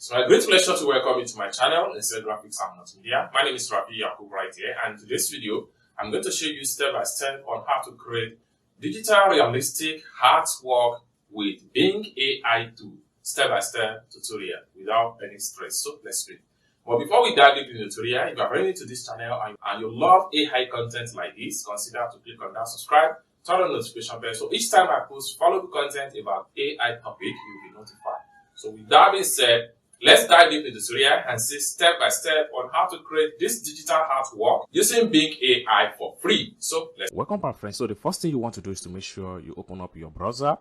It's my great pleasure to welcome you to my channel, Insert Graphics and Multimedia. My name is Rafi Yakub right here, and in today's video, I'm going to show you step by step on how to create digital realistic artwork with Bing AI tool. Step-by-step tutorial without any stress. So let's begin. But before we dive into the tutorial, if you are new to this channel and you love AI content like this, consider to click on that subscribe, turn on the notification bell, so each time I post valuable content about AI topic, you'll be notified. So with that being said, let's dive into the tutorial and see step by step on how to create this digital artwork using Bing AI for free. So let's welcome back, friends. So the first thing you want to do is to make sure you open up your browser.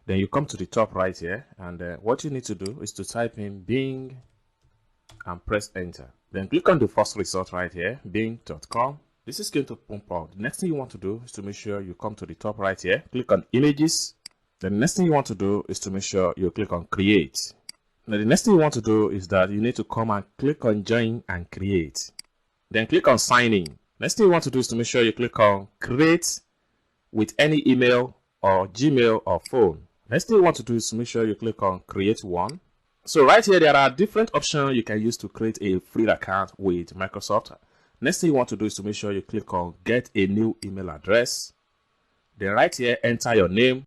Then you come to the top right here, and what you need to do is to type in Bing and press enter. Then click on the first result right here, bing.com. This is going to pump out. The next thing you want to do is to make sure you come to the top right here, click on images. Then the next thing you want to do is to make sure you click on create. Now the next thing you want to do is that you need to come and click on join and create. Then click on sign in. Next thing you want to do is to make sure you click on create with any email or Gmail or phone. Next thing you want to do is to make sure you click on create one. So right here, there are different options you can use to create a free account with Microsoft. Next thing you want to do is to make sure you click on get a new email address. Then right here, enter your name.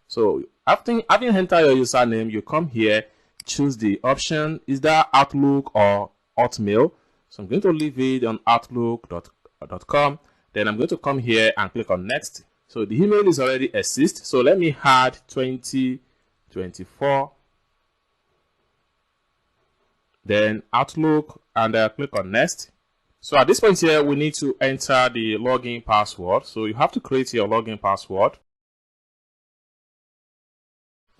So after having entered your username, you come here, choose the option, is that Outlook or Hotmail? So I'm going to leave it on outlook.com. Then I'm going to come here and click on next. So the email is already exist. So let me add 2024. Then Outlook, and click on next. So at this point here, we need to enter the login password. So you have to create your login password.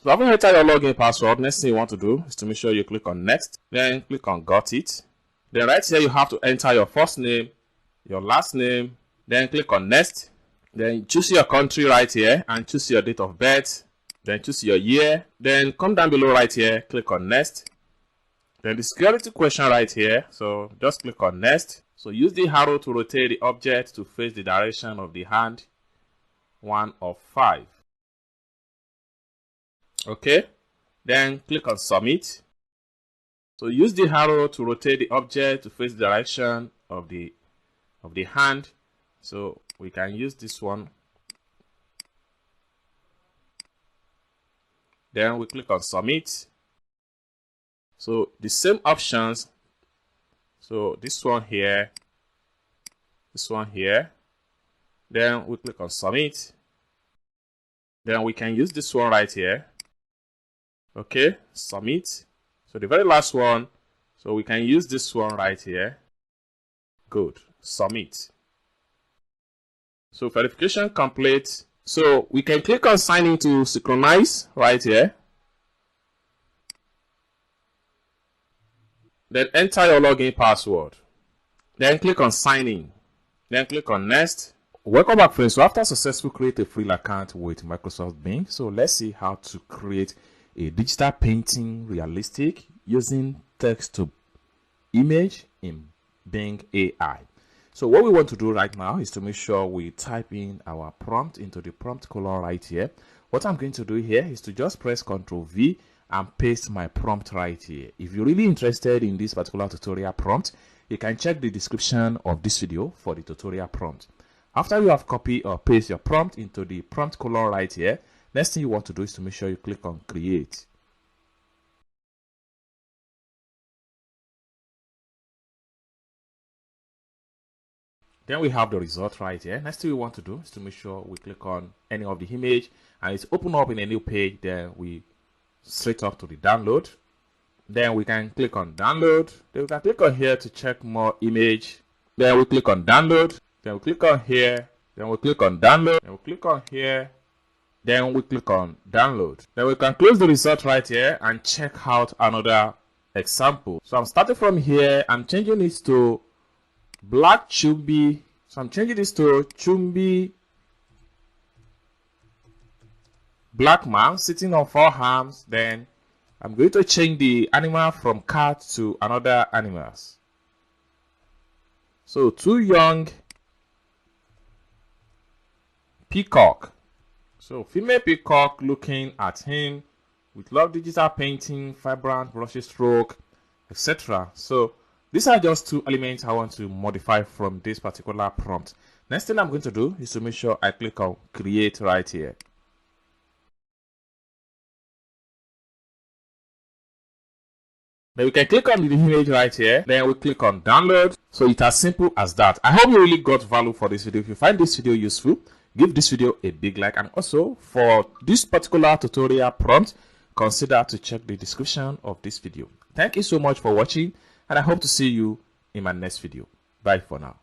So after you enter your login password, next thing you want to do is to make sure you click on next. Then click on got it. Then right here, you have to enter your first name, your last name. Then click on next. Then choose your country right here and choose your date of birth. Then choose your year. Then come down below right here, click on next. Then the security question right here. So just click on next. So use the arrow to rotate the object to face the direction of the hand 1 of 5. Okay. Then click on submit. So use the arrow to rotate the object to face the direction of the hand. So we can use this one. Then we click on submit. So the same options. So this one here, this one here. Then we click on submit. Then we can use this one right here. Okay, submit. So the very last one. So we can use this one right here. Good, submit. So verification complete. So we can click on sign in to synchronize right here. Then enter your login password. Then click on sign in. Then click on next. Welcome back, friends. So after successfully create a free account with Microsoft Bing, so let's see how to create a digital painting realistic using text to image in Bing AI. So what we want to do right now is to make sure we type in our prompt into the prompt column right here. What I'm going to do here is to just press Ctrl V and paste my prompt right here. If you're really interested in this particular tutorial prompt, you can check the description of this video for the tutorial prompt. After you have copied or paste your prompt into the prompt column right here, next thing you want to do is to make sure you click on create. Then we have the result right here. Next thing we want to do is to make sure we click on any of the image and it's open up in a new page. Then we straight up to the download. Then we can click on download. Then we can click on here to check more image. Then we click on download. Then we click on here. Then we click on download. Then we click on here. Then we click on download. Then we can close the result right here and check out another example. So I'm starting from here. I'm changing this to Black Chumbi. So I'm changing this to Chumbi black man sitting on 4 arms. Then I'm going to change the animal from cat to another animals. So 2 young peacock. So female peacock looking at him We love digital painting, vibrant brushstroke, etc. So these are just 2 elements I want to modify from this particular prompt. Next thing I'm going to do is to make sure I click on create right here. Then we can click on the image right here. Then we click on download. So it's as simple as that. I hope you really got value for this video. If you find this video useful, give this video a big like. And also for this particular tutorial prompt, consider to check the description of this video. Thank you so much for watching, and I hope to see you in my next video. Bye for now.